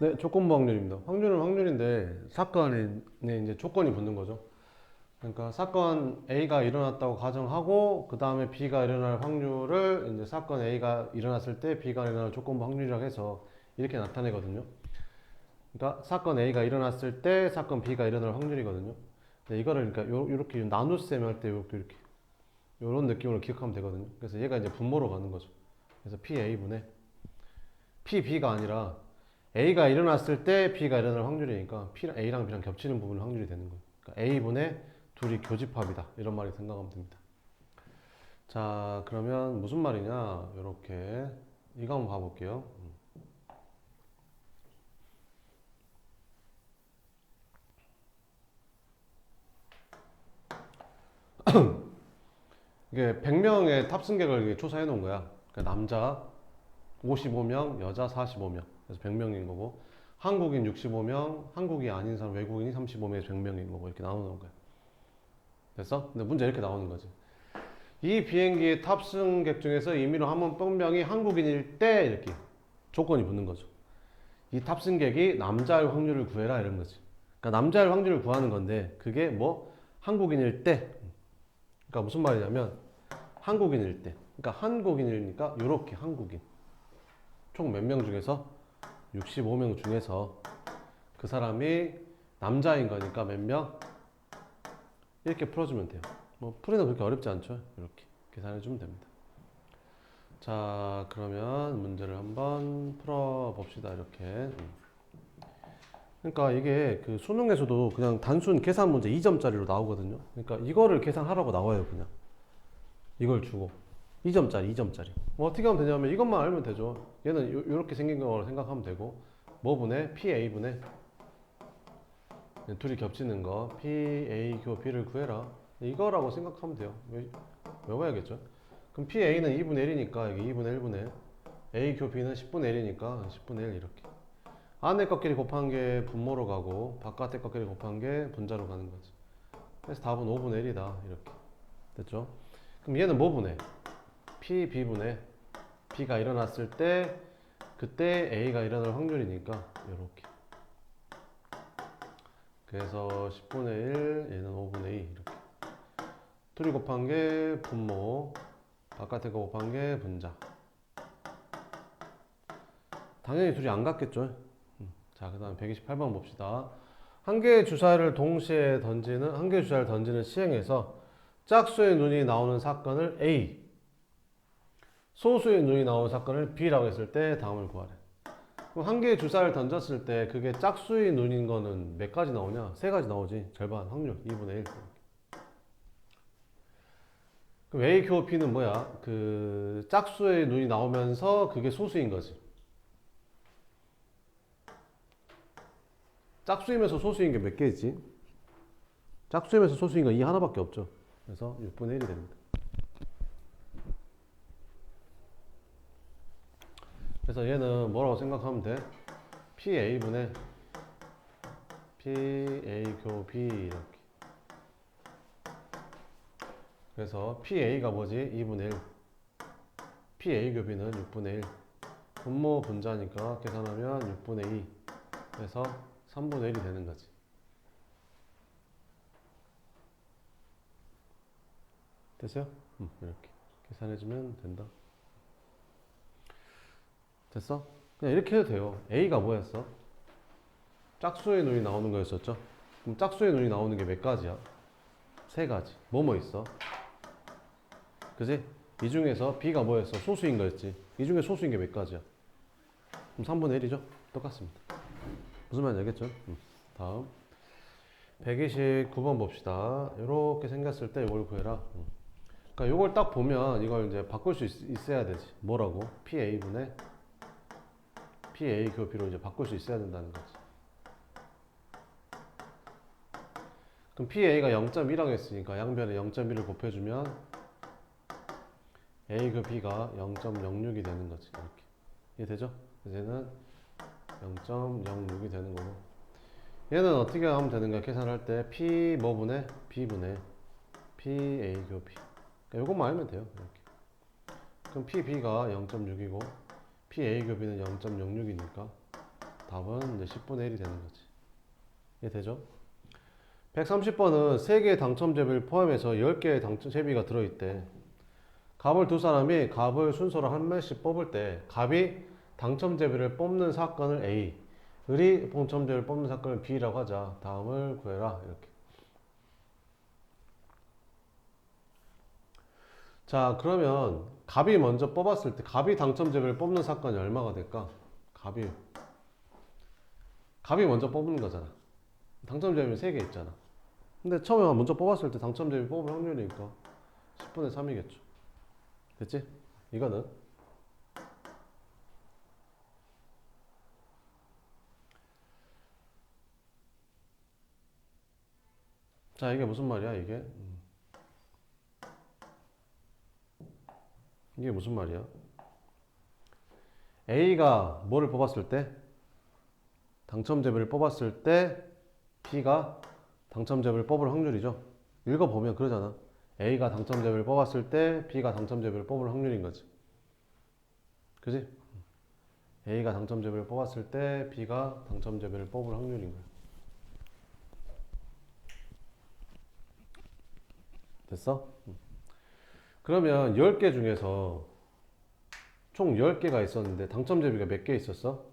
네, 조건부 확률입니다. 확률은 확률인데 사건에 이제 조건이 붙는 거죠. 그러니까 사건 A가 일어났다고 가정하고 그 다음에 B가 일어날 확률을 이제 사건 A가 일어났을 때 B가 일어날 조건부 확률이라고 해서 이렇게 나타내거든요. 그러니까 사건 A가 일어났을 때 사건 B가 일어날 확률이거든요. 근데 이거를 그러니까 요렇게 나눗셈 할 때 이렇게 요런 느낌으로 기억하면 되거든요. 그래서 얘가 이제 분모로 가는 거죠. 그래서 PA분의 PB가 아니라 A가 일어났을 때 B가 일어날 확률이니까 A랑 B랑 겹치는 부분 확률이 되는 거예요. 그러니까 A분의 둘이 교집합이다. 이런 말이 생각하면 됩니다. 자, 그러면 무슨 말이냐? 이렇게 이거 한번 봐볼게요. 이게 100명의 탑승객을 조사해 놓은 거야. 그러니까 남자 55명, 여자 45명. 그래서 100명인 거고 한국인 65명, 한국이 아닌 사람 외국인이 35명에서 100명인 거고 이렇게 나오는 거야. 됐어? 근데 문제 이렇게 나오는 거지. 이 비행기의 탑승객 중에서 임의로 한 명이 한국인일 때 이렇게 조건이 붙는 거죠. 이 탑승객이 남자일 확률을 구해라 이런 거지. 그러니까 남자일 확률을 구하는 건데 그게 뭐 한국인일 때. 그러니까 무슨 말이냐면 한국인일 때. 그러니까 한국인이니까 요렇게 한국인. 총 몇 명 중에서 65명 중에서 그 사람이 남자인 거니까 몇 명? 이렇게 풀어주면 돼요. 뭐 풀이는 그렇게 어렵지 않죠. 이렇게 계산해 주면 됩니다. 자, 그러면 문제를 한번 풀어 봅시다. 이렇게. 그러니까 이게 그 수능에서도 그냥 단순 계산 문제 2점짜리로 나오거든요. 그러니까 이거를 계산하라고 나와요, 그냥. 이걸 주고. 2점짜리, 2점짜리. 뭐 어떻게 하면 되냐면 이것만 알면 되죠. 얘는 요렇게 생긴 거라고 생각하면 되고. 뭐 분의 PA분의 둘이 겹치는 거 PA 교 B를 구해라. 이거라고 생각하면 돼요. 외워야겠죠. 그럼 PA는 2분의 1이니까 여기 2분의 1분의 A 교 B는 10분의 1이니까 10분의 1 이렇게. 안에 것끼리 곱한 게 분모로 가고 바깥에 것끼리 곱한 게 분자로 가는 거지. 그래서 답은 5분의 1이다. 이렇게. 됐죠? 그럼 얘는 뭐 분해? P, B분해. B가 일어났을 때 그때 A가 일어날 확률이니까 이렇게. 그래서 10분의 1, 얘는 5분의 2 이렇게. 둘이 곱한 게 분모, 바깥에 거 곱한 게 분자. 당연히 둘이 안 같겠죠. 자, 그 다음 128번 봅시다. 한 개의 주사를 동시에 던지는, 한 개의 주사를 던지는 시행에서 짝수의 눈이 나오는 사건을 A, 소수의 눈이 나오는 사건을 B라고 했을 때 다음을 구하래. 그럼 한 개의 주사를 던졌을 때 그게 짝수의 눈인 거는 몇 가지 나오냐? 세 가지 나오지. 절반, 확률, 2분의 1. 그럼 A 교 B는 뭐야? 그 짝수의 눈이 나오면서 그게 소수인 거지. 짝수이면서 소수인 게 몇 개 있지? 짝수이면서 소수인 건 이 하나밖에 없죠. 그래서 6분의 1이 됩니다. 그래서 얘는 뭐라고 생각하면 돼? PA분의 PA 교 B 이렇게. 그래서 PA가 뭐지? 2분의 1. PA 교 B는 6분의 1. 분모 분자니까 계산하면 6분의 2. 그래서 3분의 1이 되는 거지. 됐어요? 이렇게 계산해주면 된다. 됐어? 그냥 이렇게 해도 돼요. A가 뭐였어? 짝수의 눈이 나오는 거였었죠? 그럼 짝수의 눈이 나오는 게 몇 가지야? 세 가지. 뭐뭐 있어? 그지? 이 중에서 B가 뭐였어? 소수인 거였지. 이 중에 소수인 게 몇 가지야? 그럼 3분의 1이죠? 똑같습니다. 무슨 말인지 알겠죠? 다음 129번 봅시다. 이렇게 생겼을 때 이걸 구해라. 그러니까 이걸 딱 보면 이걸 이제 바꿀 수 있어야 되지. 뭐라고? PA분의 PA 교 B로 이제 바꿀 수 있어야 된다는 거지. 그럼 PA가 0.1라고 했으니까 양변에 0.1을 곱해주면 A 그 B가 0.06이 되는 거지. 이렇게. 이해되죠? 그래서 얘는 0.06이 되는 거고. 얘는 어떻게 하면 되는 거야? 계산할 때 P 뭐분의 B분의 PA 교 B. 그러니까 요것만 알면 돼요. 이렇게. 그럼 PB가 0.6이고 PA 교 B는 0.06이니까 답은 이제 10분의 1이 되는 거지. 이해되죠? 130번은 3개의 당첨제비를 포함해서 10개의 당첨제비가 들어있대. 갑을 두 사람이 갑을 순서로 한 명씩 뽑을 때 갑이 당첨제비를 뽑는 사건을 A, 을이 당첨제비를 뽑는 사건을 B라고 하자. 다음을 구해라. 이렇게. 자, 그러면 갑이 먼저 뽑았을 때 갑이 당첨제비를 뽑는 사건이 얼마가 될까? 갑이 먼저 뽑는 거잖아. 당첨제비 3개 있잖아. 근데 처음에 먼저 뽑았을 때 당첨제비 뽑을 확률이니까 10분의 3이겠죠. 됐지? 이거는 자, 이게 무슨 말이야? 이게 무슨 말이야? A가 뭐를 뽑았을 때? 당첨제비를 뽑았을 때 B가 당첨제비를 뽑을 확률이죠. 읽어보면 그러잖아. A가 당첨제비를 뽑았을 때 B가 당첨제비를 뽑을 확률인 거지. 그지? A가 당첨제비를 뽑았을 때 B가 당첨제비를 뽑을 확률인 거야. 됐어? 그러면 10개 중에서 총 10개가 있었는데 당첨제비가 몇 개 있었어?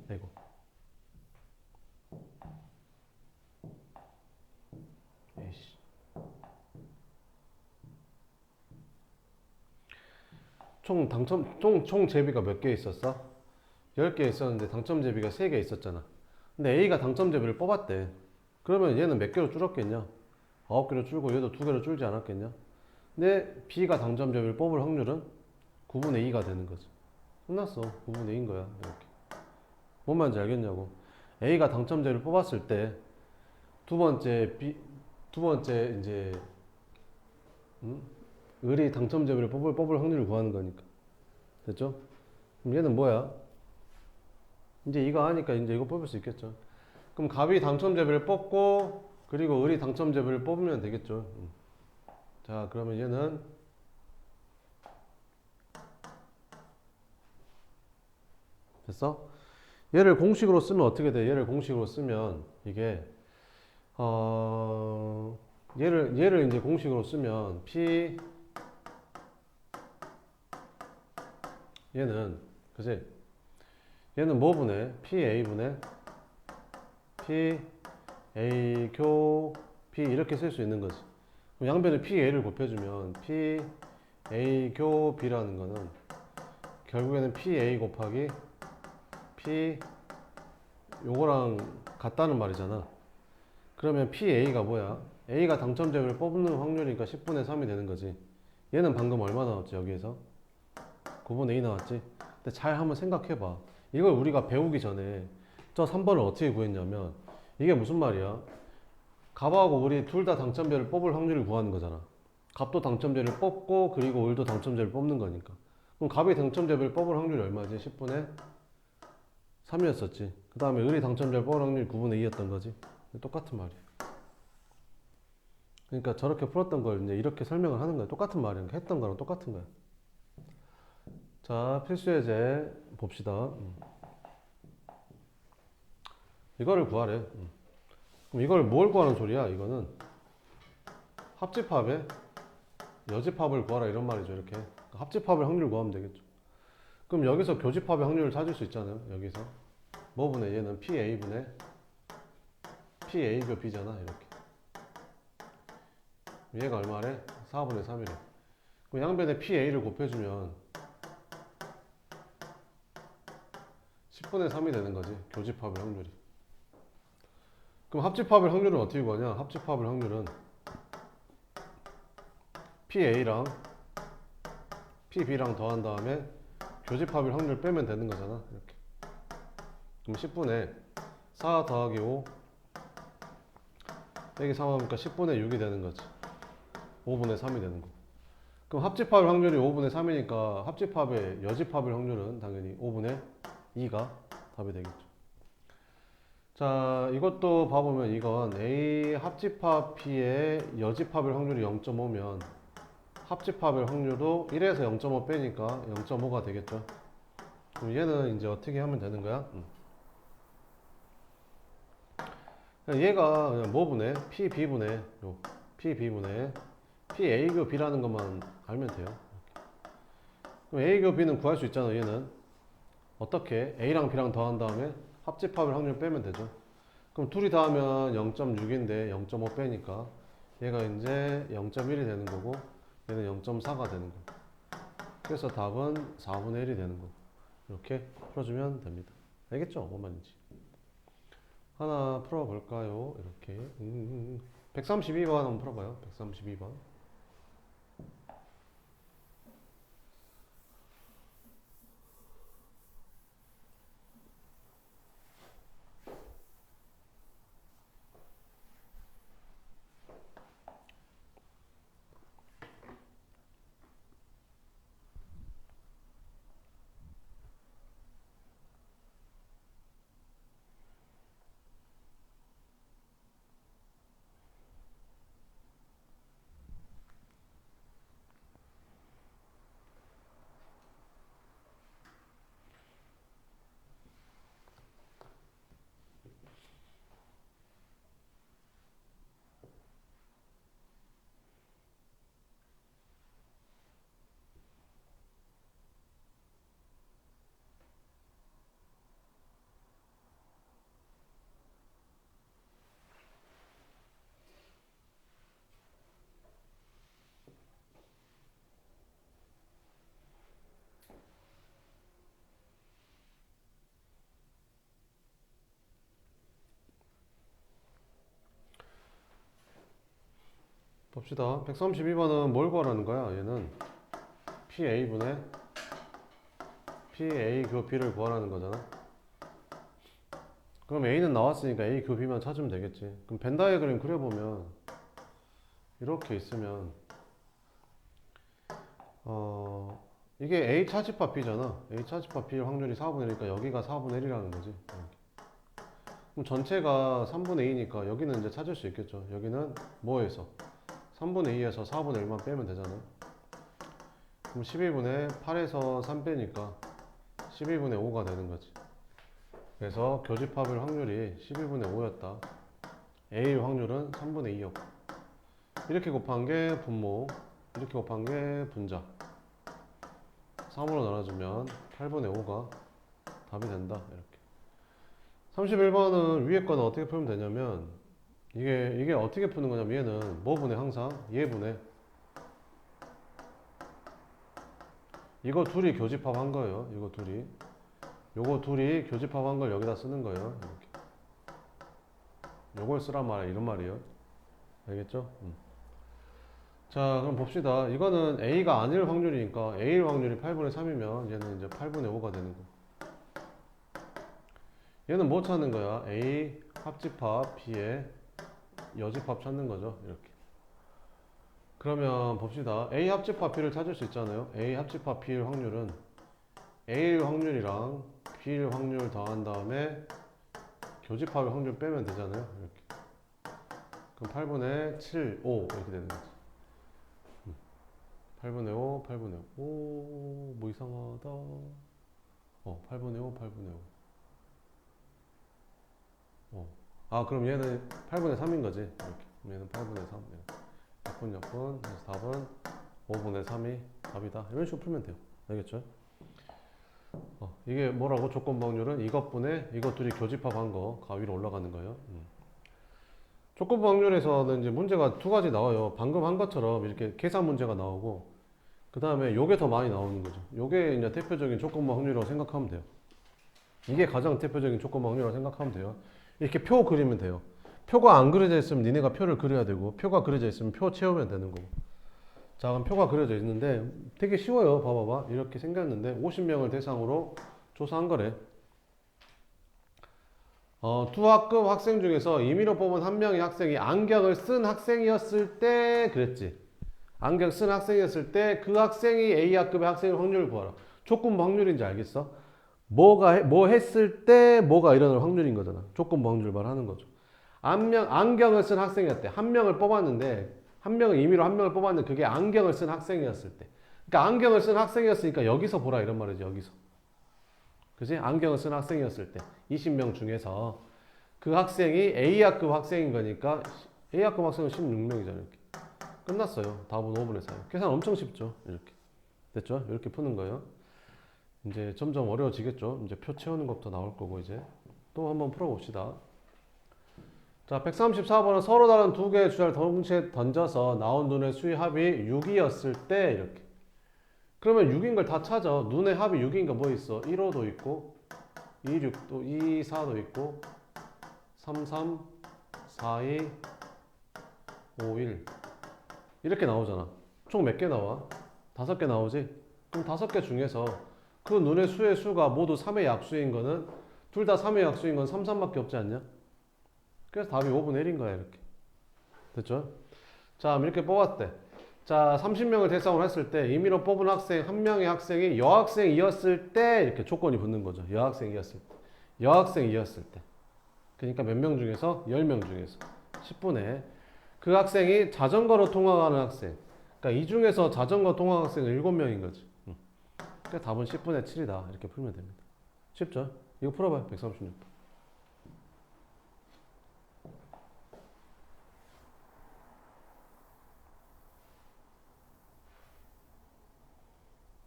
아이고. 에이씨. 총 제비가 몇 개 있었어? 10개 있었는데 당첨제비가 3개 있었잖아. 근데 A가 당첨제비를 뽑았대. 그러면 얘는 몇 개로 줄었겠냐? 9개로 줄고 얘도 2개로 줄지 않았겠냐? 근데 B가 당첨제비를 뽑을 확률은 9분의 2가 되는 거지. 끝났어. 9분의 2인 거야. 이렇게. 뭔 말인지 알겠냐고. A가 당첨제비를 뽑았을 때 두 번째 이제 을이 당첨제비를 뽑을 확률을 구하는 거니까. 됐죠? 그럼 얘는 뭐야? 이제 이거 하니까 이제 이거 뽑을 수 있겠죠. 그럼 갑이 당첨제비를 뽑고 그리고 을이 당첨제비를 뽑으면 되겠죠. 자, 그러면 얘는 됐어? 얘를 공식으로 쓰면 어떻게 돼? 얘를 공식으로 쓰면 이게 얘를 이제 공식으로 쓰면 P 얘는 그지? 얘는 뭐 분해? PA 분해 PA 교 P 이렇게 쓸 수 있는 거지. 그럼 양변에 PA를 곱해주면 PA 교 B라는 거는 결국에는 PA 곱하기 P 요거랑 같다는 말이잖아. 그러면 PA가 뭐야? A가 당첨제비를 뽑는 확률이니까 10분의 3이 되는 거지. 얘는 방금 얼마 나왔지? 여기에서 9분의 2 나왔지? 근데 잘 한번 생각해봐. 이걸 우리가 배우기 전에 저 3번을 어떻게 구했냐면 이게 무슨 말이야? 갑하고 우리 둘 다 당첨제를 뽑을 확률을 구하는 거잖아. 갑도 당첨제를 뽑고 그리고 을도 당첨제를 뽑는 거니까. 그럼 갑이 당첨제를 뽑을 확률이 얼마지? 10분의 3이었었지. 그 다음에 을이 당첨제를 뽑을 확률이 9분의 2였던 거지. 똑같은 말이야. 그러니까 저렇게 풀었던 걸 이제 이렇게 설명을 하는 거야. 똑같은 말이야. 했던 거랑 똑같은 거야. 자, 필수 예제 봅시다. 이거를 구하래. 그럼 이걸 뭘 구하는 소리야? 이거는 합집합에 여집합을 구하라 이런 말이죠. 이렇게 합집합의 확률을 구하면 되겠죠. 그럼 여기서 교집합의 확률을 찾을 수 있잖아요. 여기서 뭐 분의 얘는 PA분의 PA교 B잖아. 이렇게 얘가 얼마래? 4분의 3이래. 그럼 양변에 PA를 곱해주면 10분의 3이 되는 거지. 교집합의 확률이. 그럼 합집합의 확률은 어떻게 구하냐? 합집합의 확률은 PA랑 PB랑 더한 다음에 교집합의 확률 빼면 되는 거잖아. 이렇게. 그럼 10분의 4 더하기 5 빼기 3 하니까 10분의 6이 되는 거지. 5분의 3이 되는 거. 그럼 합집합의 확률이 5분의 3이니까 합집합의 여집합의 확률은 당연히 5분의 2가 답이 되겠죠. 자, 이것도 봐보면 이건 A 합집합 B의 여집합의 확률이 0.5면 합집합의 확률도 1에서 0.5 빼니까 0.5가 되겠죠. 그럼 얘는 이제 어떻게 하면 되는 거야? 그냥 얘가 그냥 뭐분해? PB분해. 요 PB분해. PA 교 B라는 것만 알면 돼요. 그럼 A 교 B는 구할 수 있잖아, 얘는. 어떻게? A랑 B랑 더한 다음에 합집합일 확률 빼면 되죠. 그럼 둘이 더하면 0.6인데 0.5 빼니까 얘가 이제 0.1이 되는 거고 얘는 0.4가 되는 거. 그래서 답은 4분의 1이 되는 거. 이렇게 풀어주면 됩니다. 알겠죠? 뭔 말인지. 하나 풀어볼까요? 이렇게 132번 한번 풀어봐요. 132번. 봅시다. 132번은 뭘 구하라는 거야? 얘는 PA분의 PA 교 B를 구하라는 거잖아. 그럼 A는 나왔으니까 A 교 B만 찾으면 되겠지. 그럼 벤 다이어그램 그려보면 이렇게 있으면 이게 A 차집합 B잖아. A 차집합 B의 확률이 4분의 1이니까 여기가 4분의 1이라는 거지. 그럼 전체가 3분의 2니까 여기는 이제 찾을 수 있겠죠. 여기는 뭐에서? 3분의 2에서 4분의 1만 빼면 되잖아요. 그럼 12분의 8에서 3 빼니까 12분의 5가 되는 거지. 그래서 교집합일 확률이 12분의 5였다. A일 확률은 3분의 2였고. 이렇게 곱한 게 분모, 이렇게 곱한 게 분자. 3으로 나눠주면 8분의 5가 답이 된다. 이렇게. 31번은 위에 거는 어떻게 풀면 되냐면 이게 어떻게 푸는 거냐면 얘는 뭐 분해 항상? 얘 분해. 이거 둘이 교집합한 거예요. 이거 둘이. 요거 둘이 교집합한 걸 여기다 쓰는 거예요. 이렇게. 요걸 쓰란 말이야. 이런 말이에요. 알겠죠? 자, 그럼 봅시다. 이거는 A가 아닐 확률이니까 A일 확률이 8분의 3이면 얘는 이제 8분의 5가 되는 거. 얘는 뭐 찾는 거야? A 합집합 B의 여집합 찾는 거죠. 이렇게. 그러면 봅시다. A 합집합 B를 찾을 수 있잖아요. A 합집합 B일 확률은 A일 확률이랑 B일 확률 더한 다음에 교집합의 확률 빼면 되잖아요. 이렇게. 그럼 8분의 7, 5 이렇게 되는 거지. 8분의 5, 8분의 5. 오, 뭐 이상하다. 8분의 5, 8분의 5. 그럼 얘는 8분의 3인 거지. 이렇게. 그럼 얘는 8분의 3. 약분, 약분. 그래서 답은 5분의 3이 답이다. 이런 식으로 풀면 돼요. 알겠죠? 이게 뭐라고? 조건부 확률은 이것분의 이것 둘이 교집합한 거 가위로 올라가는 거예요. 조건부 확률에서는 이제 문제가 두 가지 나와요. 방금 한 것처럼 이렇게 계산 문제가 나오고, 그 다음에 요게 더 많이 나오는 거죠. 요게 이제 대표적인 조건부 확률이라고 생각하면 돼요. 이게 가장 대표적인 조건부 확률이라고 생각하면 돼요. 이렇게 표 그리면 돼요. 표가 안 그려져 있으면 니네가 표를 그려야 되고, 표가 그려져 있으면 표 채우면 되는 거고. 자, 그럼 표가 그려져 있는데 되게 쉬워요. 봐봐봐. 이렇게 생겼는데 50명을 대상으로 조사한 거래. 두 학급 학생 중에서 임의로 뽑은 한 명의 학생이 안경을 쓴 학생이었을 때 그랬지. 안경 쓴 학생이었을 때 그 학생이 A 학급의 학생의 확률을 구하라. 조건부 확률인지 알겠어? 뭐 했을 때 뭐가 일어날 확률인 거잖아. 조건부 확률 말하는 거죠. 안경을 쓴 학생이었대. 한 명을 뽑았는데 한 명을 임의로 한 명을 뽑았는데 그게 안경을 쓴 학생이었을 때. 그러니까 안경을 쓴 학생이었으니까 여기서 보라 이런 말이지. 여기서. 그지? 안경을 쓴 학생이었을 때 20명 중에서 그 학생이 A학급 학생인 거니까 A학급 학생은 16명이잖아요. 이렇게. 끝났어요. 답은 5분의 4. 계산 엄청 쉽죠. 이렇게. 됐죠? 이렇게 푸는 거예요. 이제 점점 어려워지겠죠. 이제 표 채우는 것부터 나올 거고 이제 또 한번 풀어봅시다. 자, 134번은 서로 다른 두 개의 주자를 동시에 던져서 나온 눈의 수의 합이 6이었을 때 이렇게. 그러면 6인 걸 다 찾아. 눈의 합이 6인 거 뭐 있어? 1호도 있고 2,6도 2,4도 있고 3,3 4,2 5,1 이렇게 나오잖아. 총 몇 개 나와? 5개 나오지? 그럼 5개 중에서 그 눈의 수의 수가 모두 3의 약수인 거는 둘 다 3의 약수인 건 3, 3밖에 없지 않냐? 그래서 답이 5분의 1인 거야 이렇게. 됐죠? 자, 이렇게 뽑았대. 자, 30명을 대상으로 했을 때 임의로 뽑은 학생 한 명의 학생이 여학생이었을 때 이렇게 조건이 붙는 거죠. 여학생이었을 때. 여학생이었을 때. 그러니까 몇 명 중에서? 10명 중에서 10분의 그 학생이 자전거로 통학하는 학생. 그러니까 이 중에서 자전거 통학 학생은 7명인 거지. 그러니까 답은 10분의 7이다. 이렇게 풀면 됩니다. 쉽죠? 이거 풀어봐요. 136번.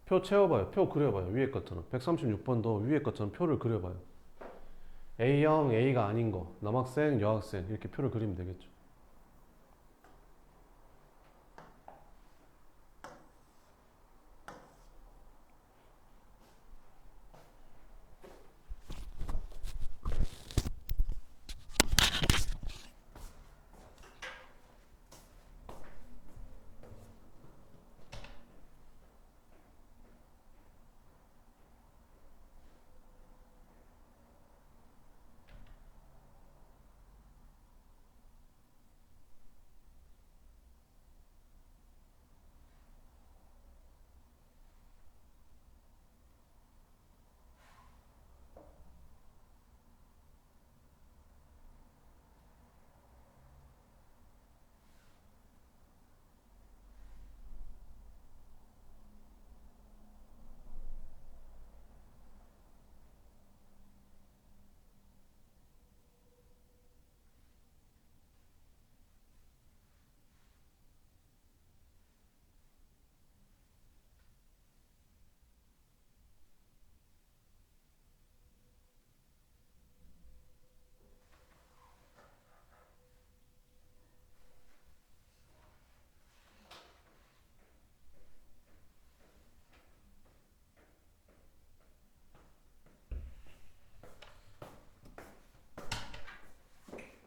표 채워봐요. 표 그려봐요. 위에 것처럼. 136번도 위에 것처럼 표를 그려봐요. A형, A가 아닌 거. 남학생, 여학생. 이렇게 표를 그리면 되겠죠.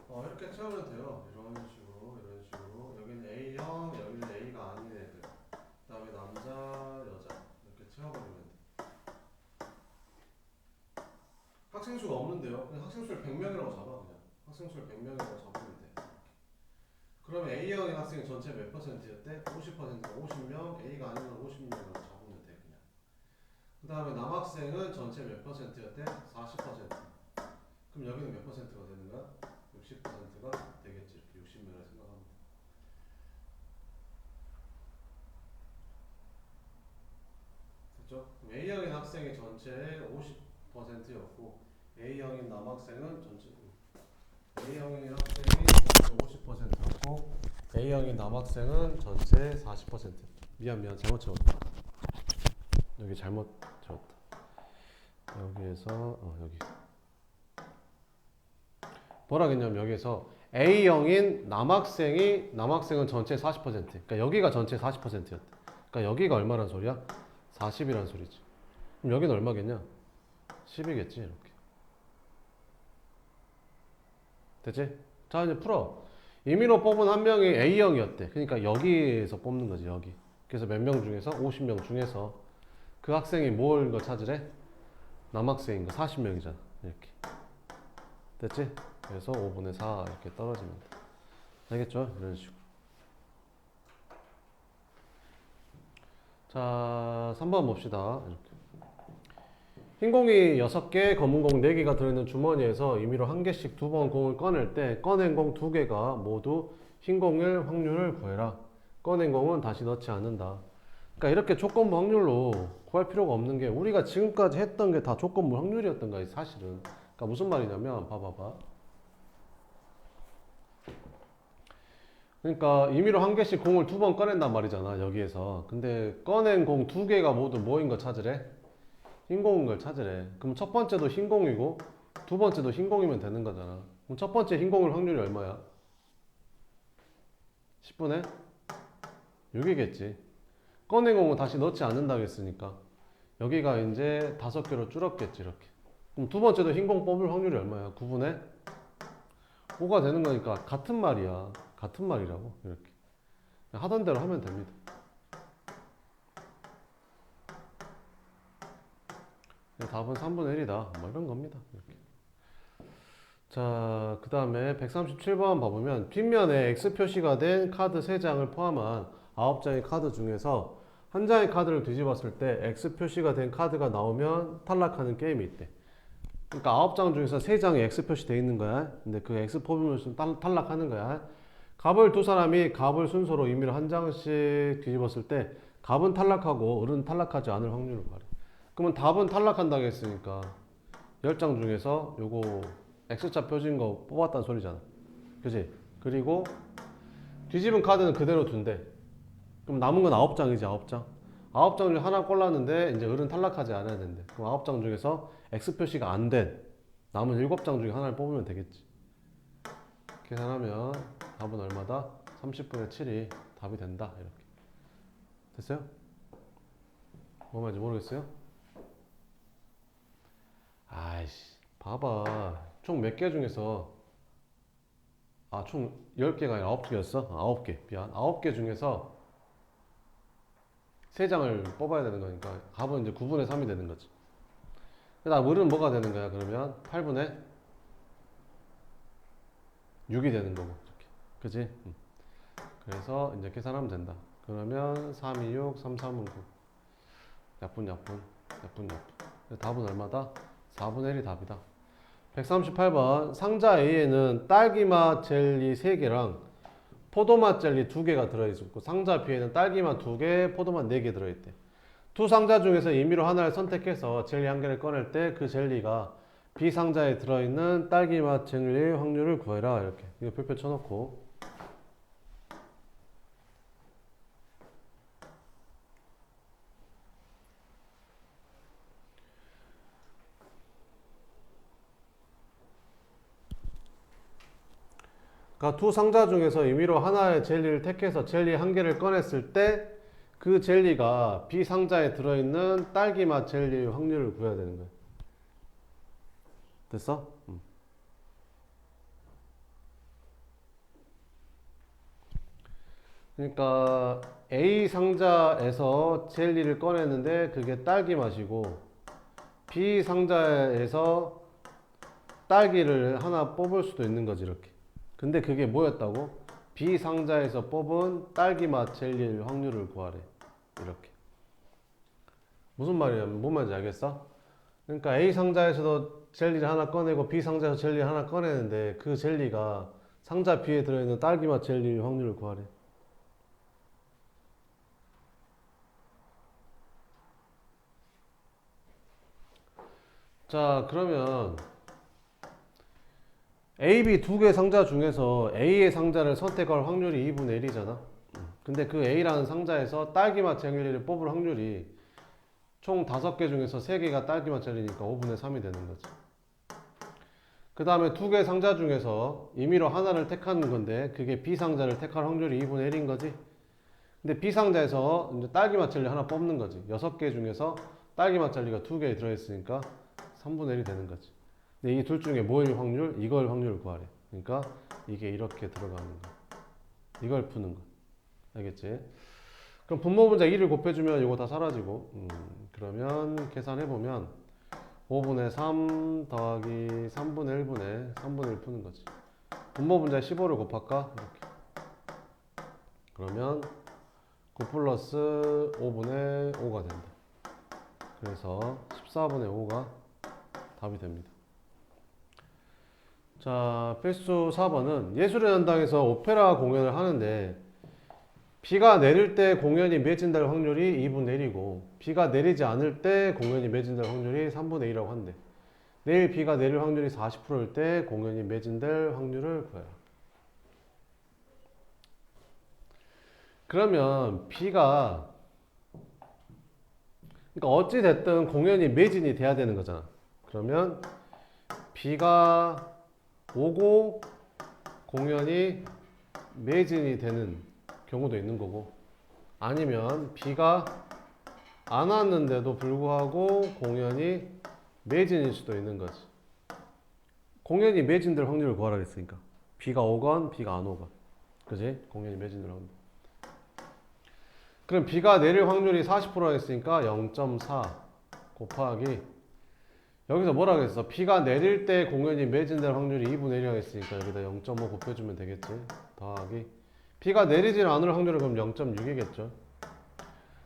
이렇게 채우면 돼요. 이런 식으로, 이런 식으로. 여기는 A형, 여기는 A가 아닌 애들. 그 다음에 남자, 여자. 이렇게 채워버리면 돼. 학생 수가 없는데요. 그냥 학생 수를 100명이라고 잡아, 그냥. 학생 수를 100명이라고 잡으면 돼. 그러면 A형인 학생이 전체 몇 %였대? 50%가 50명, A가 아닌 건 50명이라고 잡으면 돼, 그냥. 그 다음에 남학생은 전체 몇 %였대? 40%. 그럼 여기는 몇 %가 되는 거야? 60%가 되겠지. 이렇게 60명을 생각하면 돼. 됐죠? 그럼 A형인 학생이 전체의 50%였고 A형인 남학생은 전체 A형인 학생이 전체 50%였고 A형인 남학생은 전체 40%. 미안 잘못 채웠다. 여기 잘못 채웠다. 여기에서 여기 뭐라겠냐면 여기에서 A형인 남학생은 전체 40%. 그러니까 여기가 전체 40%였대. 그러니까 여기가 얼마란 소리야? 40이란 소리지. 그럼 여기는 얼마겠냐? 10이겠지 이렇게. 됐지? 자 이제 풀어. 임의로 뽑은 한 명이 A형이었대. 그러니까 여기에서 뽑는 거지 여기. 그래서 몇 명 중에서 50명 중에서 그 학생이 뭘 거 찾으래? 남학생인 거 40명이잖아 이렇게. 됐지? 그래서 5분의 4 이렇게 떨어지면 돼. 알겠죠? 이런 식으로. 자, 3번 봅시다. 이렇게. 흰 공이 6개, 검은 공 4개가 들어있는 주머니에서 임의로 한 개씩 2번 공을 꺼낼 때 꺼낸 공 2개가 모두 흰 공일 확률을 구해라. 꺼낸 공은 다시 넣지 않는다. 그러니까 이렇게 조건부 확률로 구할 필요가 없는 게 우리가 지금까지 했던 게 다 조건물 확률이었던 거야 사실은. 그러니까 무슨 말이냐면 봐봐봐. 그러니까 임의로 한 개씩 공을 두 번 꺼낸단 말이잖아 여기에서. 근데 꺼낸 공 두 개가 모두 뭐인 거 찾으래? 흰 공인 걸 찾으래. 그럼 첫 번째도 흰 공이고 두 번째도 흰 공이면 되는 거잖아. 그럼 첫 번째 흰 공을 확률이 얼마야? 10분의 6이겠지. 꺼낸 공은 다시 넣지 않는다고 했으니까 여기가 이제 5개로 줄었겠지 이렇게. 그럼 두 번째도 흰 공 뽑을 확률이 얼마야? 9분의 5가 되는 거니까 같은 말이야. 같은 말이라고 이렇게. 하던 대로 하면 됩니다. 답은 3분의 1이다. 뭐 이런 겁니다. 이렇게. 자, 그 다음에 137번 봐보면 뒷면에 X 표시가 된 카드 3장을 포함한 9장의 카드 중에서 한 장의 카드를 뒤집었을 때 X 표시가 된 카드가 나오면 탈락하는 게임이 있대. 그러니까 9장 중에서 3장이 X 표시되어 있는 거야. 근데 그 X 뽑으면 탈락하는 거야. 갑을 두 사람이 갑을 순서로 임의로 한 장씩 뒤집었을 때 갑은 탈락하고 을은 탈락하지 않을 확률을 말해. 그러면 답은 탈락한다고 했으니까 10장 중에서 요거 X자 표시인 거 뽑았다는 소리잖아. 그지? 그리고 뒤집은 카드는 그대로 둔대. 그럼 남은 건 9장이지 9장. 9장 중에 하나 골랐는데 이제 을은 탈락하지 않아야 된대. 그럼 9장 중에서 X 표시가 안 된 남은 7장 중에 하나를 뽑으면 되겠지. 계산하면 답은 얼마다? 30분의 7이 답이 된다. 이렇게. 됐어요? 뭐 말인지 모르겠어요? 아이씨, 봐봐. 총 몇 개 중에서, 총 10개가 아니라 9개였어? 9개. 미안. 9개 중에서 3장을 뽑아야 되는 거니까 답은 이제 9분의 3이 되는 거지. 그 다음 을은 뭐가 되는 거야? 그러면 8분의 6이 되는 거고. 이렇게. 그지? 그래서 이제 계산하면 된다. 그러면 3, 2, 6, 3, 3은 9. 약분. 답은 얼마다? 4분의 1이 답이다. 138번 상자 A에는 딸기맛 젤리 3개랑 포도맛 젤리 2개가 들어있었고 상자 B에는 딸기맛 2개, 포도맛 4개 들어있대. 두 상자 중에서 임의로 하나를 선택해서 젤리 한 개를 꺼낼 때 그 젤리가 B 상자에 들어있는 딸기맛 젤리의 확률을 구해라. 이렇게 이거 별표 쳐놓고 그러니까 두 상자 중에서 임의로 하나의 젤리를 택해서 젤리 한 개를 꺼냈을 때 그 젤리가 B 상자에 들어있는 딸기맛 젤리의 확률을 구해야 되는 거야. 됐어? 그러니까 A 상자에서 젤리를 꺼냈는데 그게 딸기 맛이고 B 상자에서 딸기를 하나 뽑을 수도 있는 거지 이렇게. 근데 그게 뭐였다고? B 상자에서 뽑은 딸기 맛 젤리의 확률을 구하래. 이렇게. 무슨 말이야? 뭔 말인지 알겠어? 그러니까 A 상자에서도 젤리를 하나 꺼내고 B 상자에서 젤리를 하나 꺼내는데 그 젤리가 상자 B에 들어있는 딸기 맛 젤리의 확률을 구하래. 자, 그러면 A, B 두 개 상자 중에서 A의 상자를 선택할 확률이 2분의 1이잖아. 근데 그 A라는 상자에서 딸기맛 젤리를 뽑을 확률이 총 5개 중에서 3개가 딸기맛 젤리니까 5분의 3이 되는 거지. 그 다음에 두 개 상자 중에서 임의로 하나를 택하는 건데 그게 B 상자를 택할 확률이 2분의 1인 거지. 근데 B 상자에서 이제 딸기맛 젤리 하나 뽑는 거지. 6개 중에서 딸기맛 젤리가 2개에 들어있으니까 3분의 1이 되는 거지. 근데 이 둘 중에 뭐일 확률? 이걸 확률을 구하래. 그러니까 이게 이렇게 들어가는 거. 이걸 푸는 거. 알겠지? 그럼 분모 분자 2를 곱해주면 이거 다 사라지고 그러면 계산해보면 5분의 3 더하기 3분의 1분의 3분의 1 푸는 거지. 분모 분자 15를 곱할까? 이렇게. 그러면 9 플러스 5분의 5가 된다. 그래서 14분의 5가 답이 됩니다. 자, 필수 4번은 예술의 전당에서 오페라 공연을 하는데 비가 내릴 때 공연이 매진될 확률이 2분의 1이고 비가 내리지 않을 때 공연이 매진될 확률이 3분의 1이라고 한대. 내일 비가 내릴 확률이 40%일 때 공연이 매진될 확률을 구해라. 그러면 비가 그러니까 어찌 됐든 공연이 매진이 돼야 되는 거잖아. 그러면 비가 오고 공연이 매진이 되는 경우도 있는 거고 아니면 비가 안 왔는데도 불구하고 공연이 매진일 수도 있는 거지. 공연이 매진될 확률을 구하라 했으니까 비가 오건 비가 안 오건 그지? 공연이 매진될 확률. 그럼 비가 내릴 확률이 40%라 했으니까 0.4 곱하기 여기서 뭐라 그랬어? 비가 내릴 때 공연이 매진될 확률이 2분의 1이라고 했으니까 여기다 0.5 곱해주면 되겠지. 더하기 비가 내리지 않을 확률은 그럼 0.6이겠죠.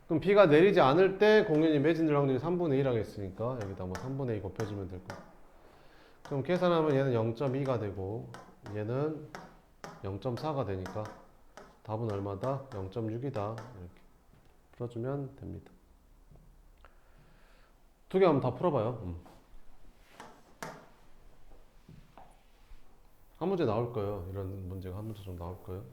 그럼 비가 내리지 않을 때 공연이 매진될 확률이 3분의 1이라고 했으니까 여기다 뭐 3분의 2 곱해주면 될 거야. 그럼 계산하면 얘는 0.2가 되고 얘는 0.4가 되니까 답은 얼마다? 0.6이다. 이렇게 풀어주면 됩니다. 두 개 한번 다 풀어봐요. 한 문제 나올 거예요. 이런 문제가 한 문제 좀 나올 거예요.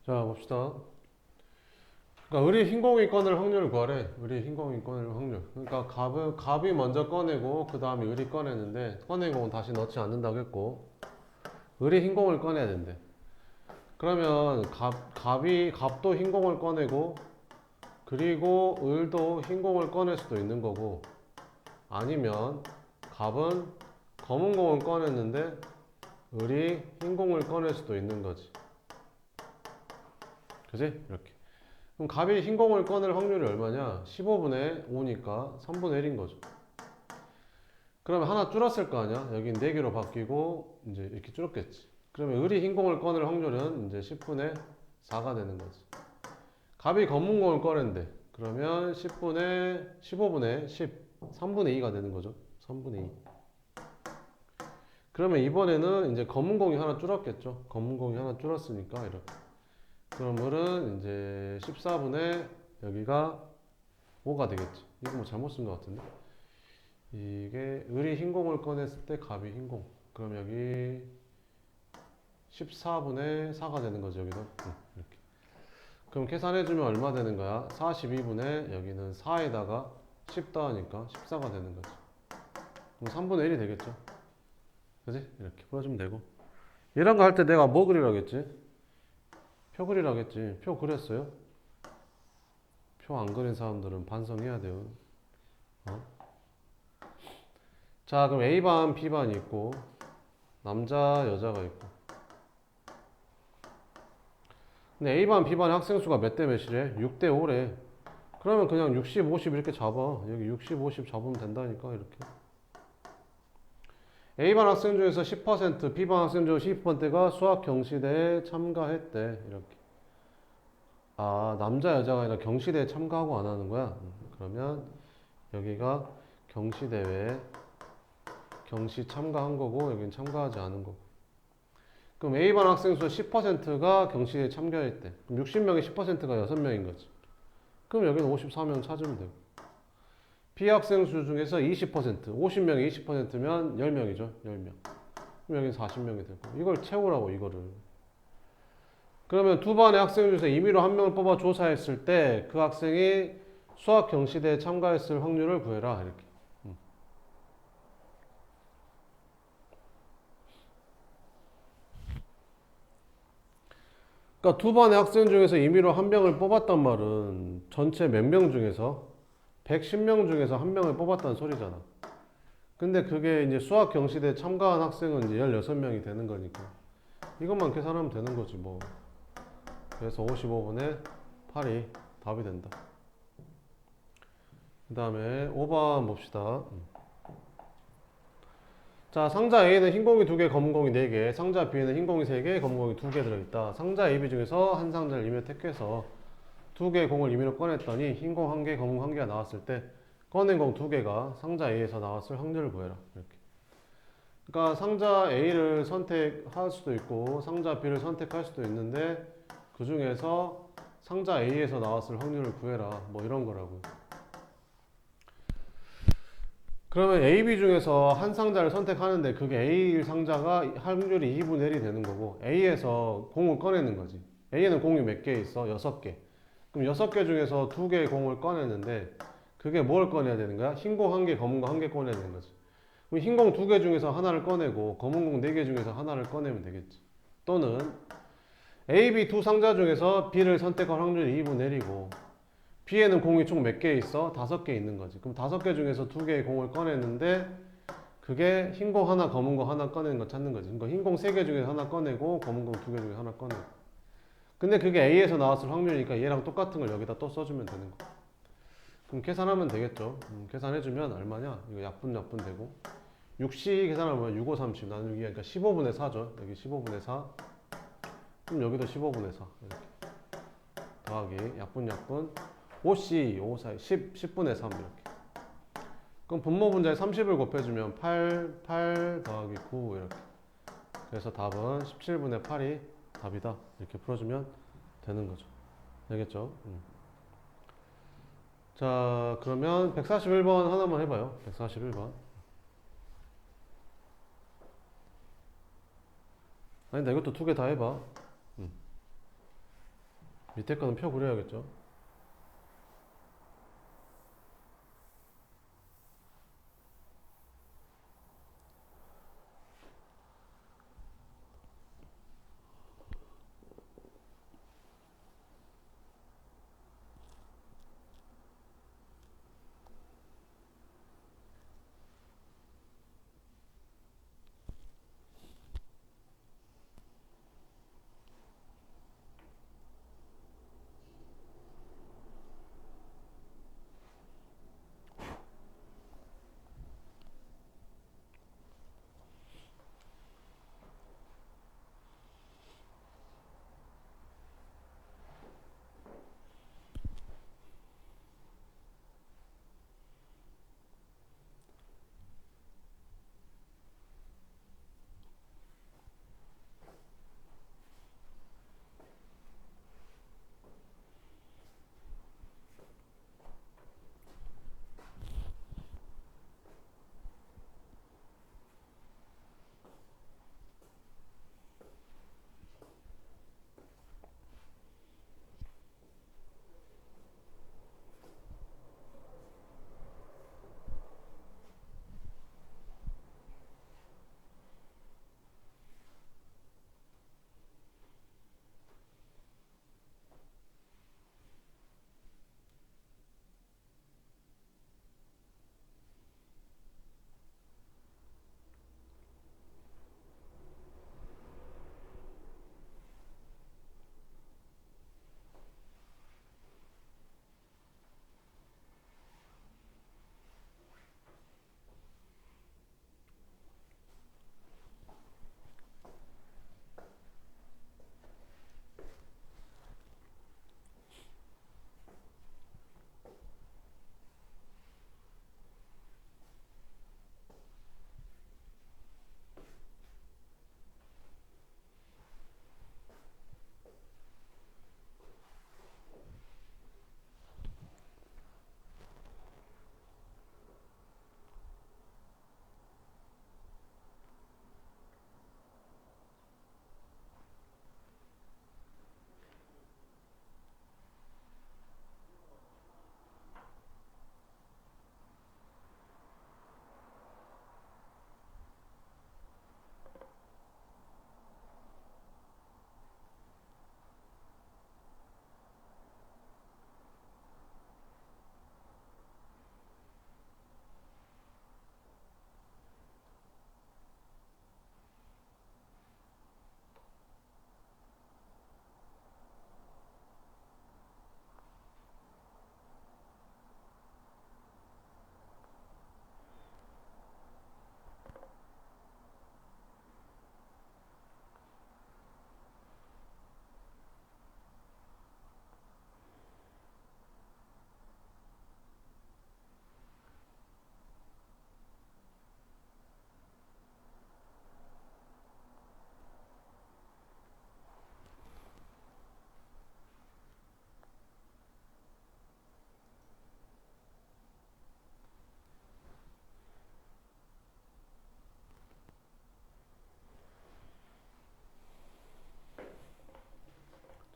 자 봅시다. 그러니까 을이 흰공이 꺼낼 확률을 구하래. 을이 흰공이 꺼낼 확률. 그러니까 갑이 먼저 꺼내고 그 다음에 을이 꺼내는데 꺼내고 다시 넣지 않는다고 했고 을이 흰공을 꺼내야 된대. 그러면 갑도 흰공을 꺼내고 그리고 을도 흰공을 꺼낼 수도 있는 거고 아니면 갑은 검은 공을 꺼냈는데 을이 흰공을 꺼낼 수도 있는 거지. 그지? 이렇게. 그럼 갑이 흰공을 꺼낼 확률이 얼마냐? 15분의 5니까 3분의 1인 거죠. 그러면 하나 줄었을 거 아니야? 여긴 4개로 바뀌고 이제 이렇게 줄었겠지. 그러면 을이 흰공을 꺼낼 확률은 이제 10분의 4가 되는 거지. 갑이 검은공을 꺼낸대. 그러면 15분의 10, 3분의 2가 되는 거죠. 3분의 2. 그러면 이번에는 이제 검은공이 하나 줄었겠죠. 검은공이 하나 줄었으니까 이렇게. 그럼 을은 이제 14분의 여기가 5가 되겠지. 이거 뭐 잘못 쓴 것 같은데. 이게 을이 흰공을 꺼냈을 때 갑이 흰공. 그럼 여기 14분의 4가 되는 거죠. 여기도. 이렇게. 그럼 계산해주면 얼마 되는 거야? 42분의 여기는 4에다가 10 더하니까 14가 되는 거지. 그럼 3분의 1이 되겠죠. 그지? 이렇게 풀어주면 되고. 이런 거 할 때 내가 뭐 그리라겠지? 표 그리라겠지. 표 그렸어요? 표 안 그린 사람들은 반성해야 돼요. 어? 자, 그럼 A반, B반이 있고, 남자, 여자가 있고. 근데 A반, B반의 학생 수가 몇 대 몇이래? 6대 5래. 그러면 그냥 60, 50 이렇게 잡아. 여기 60, 50 잡으면 된다니까, 이렇게. A반 학생 중에서 10%, B반 학생 중에서 10%가 수학 경시대에 참가했대. 이렇게. 아, 남자, 여자가 아니라 경시대에 참가하고 안 하는 거야? 그러면 여기가 경시대회에 경시 참가한 거고, 여기는 참가하지 않은 거고. 그럼 A반 학생 수 10%가 경시에 참가했대. 그럼 60명에 10%가 6명인 거지. 그럼 여기는 54명 찾으면 되고. B 학생 수 중에서 20%, 50명이 20%면 10명이죠. 10명. 그럼 여기는 40명이 되고. 이걸 채우라고, 이거를. 그러면 두 반의 학생 중에서 임의로 한 명을 뽑아 조사했을 때 그 학생이 수학 경시대에 참가했을 확률을 구해라. 이렇게. 그러니까 두 반의 학생 중에서 임의로 한 명을 뽑았단 말은 전체 몇 명 중에서 110명 중에서 한 명을 뽑았다는 소리잖아. 근데 그게 이제 수학 경시대에 참가한 학생은 이제 16명이 되는 거니까 이것만 계산하면 되는 거지 뭐. 그래서 55분의 8이 답이 된다. 그 다음에 5번 봅시다. 자, 상자 A는 흰공이 2개, 검은공이 4개, 상자 B에는 흰공이 3개, 검은공이 2개 들어있다. 상자 A, B 중에서 한 상자를 임의로 택해서 2개의 공을 임의로 꺼냈더니 흰공 1개, 검은공 1개가 나왔을 때 꺼낸 공 2개가 상자 A에서 나왔을 확률을 구해라. 이렇게. 그러니까 상자 A를 선택할 수도 있고 상자 B를 선택할 수도 있는데 그 중에서 상자 A에서 나왔을 확률을 구해라. 뭐 이런 거라고. 그러면 A, B 중에서 한 상자를 선택하는데 그게 A 상자가 확률이 2분의 1이 되는 거고 A에서 공을 꺼내는 거지. A에는 공이 몇 개 있어? 6개. 그럼 6개 중에서 2개의 공을 꺼내는데 그게 뭘 꺼내야 되는 거야? 흰공 1개, 검은공 1개 꺼내야 되는 거지. 그럼 흰공 2개 중에서 하나를 꺼내고 검은공 4개 중에서 하나를 꺼내면 되겠지. 또는 A, B 두 상자 중에서 B를 선택할 확률이 2분의 1이고 B에는 공이 총 몇 개 있어? 5개 있는 거지. 그럼 5개 중에서 2개의 공을 꺼냈는데 그게 흰공 하나, 검은공 하나 꺼내는 거 찾는 거지. 그러니까 흰공 3개 중에서 하나 꺼내고 검은공 2개 중에 하나 꺼내고. 근데 그게 A에서 나왔을 확률이니까 얘랑 똑같은 걸 여기다 또 써주면 되는 거. 그럼 계산하면 되겠죠. 계산해주면 얼마냐? 이거 약분 되고 6시 계산하면 6, 5, 30 나누기 그러니까 15분의 4죠. 여기 15분의 4. 그럼 여기도 15분의 4 이렇게 더하기 약분 5C, 5, 4, 10분의 3 이렇게. 그럼 분모 분자에 30을 곱해주면 8 더하기 9 이렇게. 그래서 답은 17분의 8이 답이다. 이렇게 풀어주면 되는 거죠. 되겠죠? 자, 그러면 141번 하나만 해봐요. 141번. 아니다, 이것도 2개 다 해봐. 밑에 거는 표 그려야겠죠?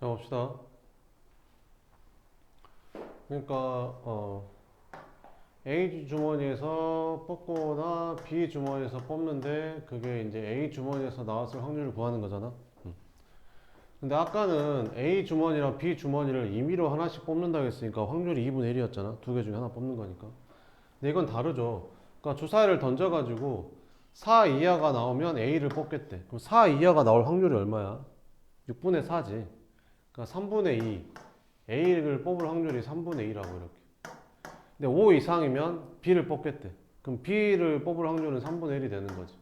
자, 봅시다. 그러니까 A 주머니에서 뽑거나 B 주머니에서 뽑는데 그게 이제 A 주머니에서 나왔을 확률을 구하는 거잖아. 근데 아까는 A 주머니랑 B 주머니를 임의로 하나씩 뽑는다고 했으니까 확률이 2분의 1이었잖아. 두 개 중에 하나 뽑는 거니까. 근데 이건 다르죠. 그러니까 주사위를 던져가지고 4 이하가 나오면 A를 뽑겠대. 그럼 4 이하가 나올 확률이 얼마야? 6분의 4지. 그러니까 3분의 2. A를 뽑을 확률이 3분의 2라고 이렇게. 근데 5 이상이면 B를 뽑겠대. 그럼 B를 뽑을 확률은 3분의 1이 되는 거지.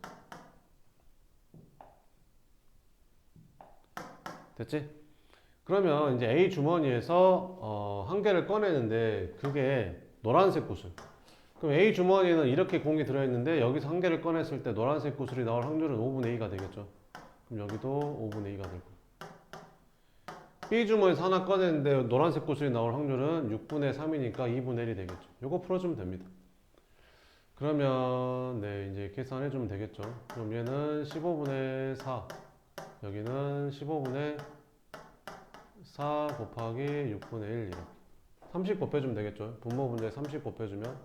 됐지? 그러면 이제 A 주머니에서 한 개를 꺼내는데 그게 노란색 구슬. 그럼 A 주머니에는 이렇게 공이 들어있는데 여기서 한 개를 꺼냈을 때 노란색 구슬이 나올 확률은 5분의 2가 되겠죠. 그럼 여기도 5분의 2가 되고. B 주머니에서 하나 꺼냈는데 노란색 구슬이 나올 확률은 6분의 3이니까 2분의 1이 되겠죠. 요거 풀어주면 됩니다. 그러면 네 이제 계산해주면 되겠죠. 그럼 얘는 15분의 4 여기는 15분의 4 곱하기 6분의 1 이렇게 30 곱해주면 되겠죠. 분모 분자에 30 곱해주면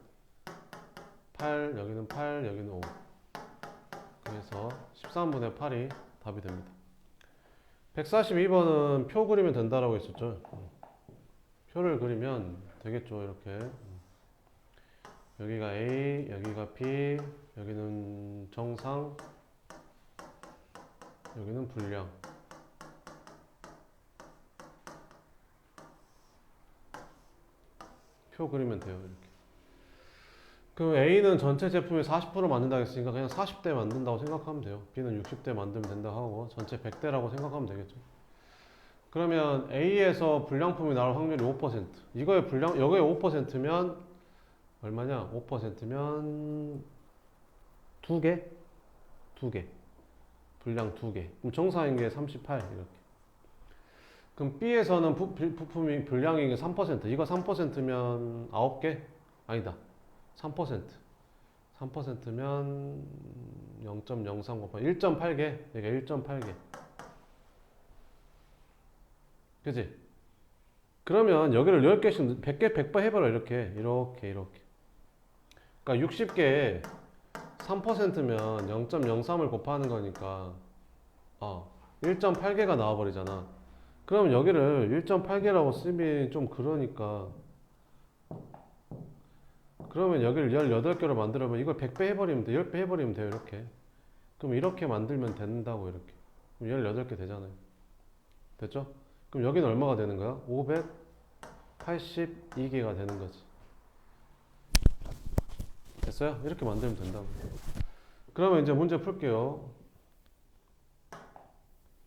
8 여기는 8 여기는 5 그래서 13분의 8이 답이 됩니다. 142번은 표 그리면 된다라고 했었죠. 표를 그리면 되겠죠. 이렇게 여기가 A 여기가 B 여기는 정상 여기는 불량 표 그리면 돼요. 이렇게. 그럼 A는 전체 제품의 40% 만든다고 했으니까 그냥 40대 만든다고 생각하면 돼요. B는 60대 만들면 된다고 하고 전체 100대라고 생각하면 되겠죠. 그러면 A에서 불량품이 나올 확률이 5%. 이거의 불량, 여기에 5%면 얼마냐? 5%면 2개? 2개. 불량 2개. 그럼 정사인 게 38 이렇게. 그럼 B에서는 부품이 불량인 게 3%. 이거 3%면 9개? 아니다. 3%. 3%면 0.03 곱하기 1.8개. 그러니까 1.8개. 그지? 그러면 여기를 10개씩 100개 100번 해봐라. 이렇게. 그러니까 60개에 3%면 0.03을 곱하는 거니까 1.8개가 나와버리잖아. 그럼 여기를 1.8개라고 쓰면 좀 그러니까 그러면 여기를 18개로 만들면 이걸 100배 해버리면 돼. 10배 해버리면 돼요. 이렇게. 그럼 이렇게 만들면 된다고 이렇게. 그럼 18개 되잖아요. 됐죠? 그럼 여기는 얼마가 되는 거야? 582개가 되는 거지. 됐어요? 이렇게 만들면 된다고. 그러면 이제 문제 풀게요.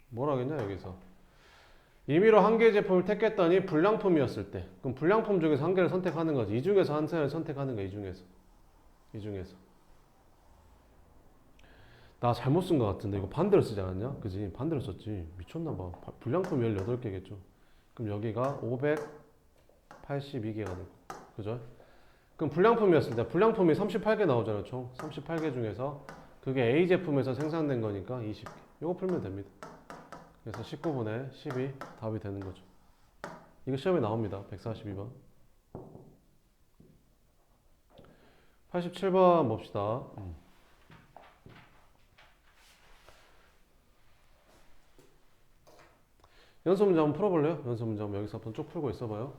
뭘 하겠냐 여기서. 임의로 한 개의 제품을 택했더니 불량품이었을 때 그럼 불량품 중에서 한 개를 선택하는 거지. 이 중에서 한 개를 선택하는 거야. 이 중에서 나 잘못 쓴 것 같은데 이거 반대로 쓰지 않았냐? 그지? 반대로 썼지. 미쳤나봐. 불량품 18개겠죠. 그럼 여기가 582개가 되고 그죠? 그럼 불량품이었을 때 불량품이 38개 나오잖아요. 총 38개 중에서 그게 A 제품에서 생산된 거니까 20개. 이거 풀면 됩니다. 그래서 19분의 10이 답이 되는 거죠. 이거 시험에 나옵니다. 142번. 87번 봅시다. 연습 문제 한번 풀어볼래요? 연습 문제 한번 여기서 한번 쭉 풀고 있어봐요.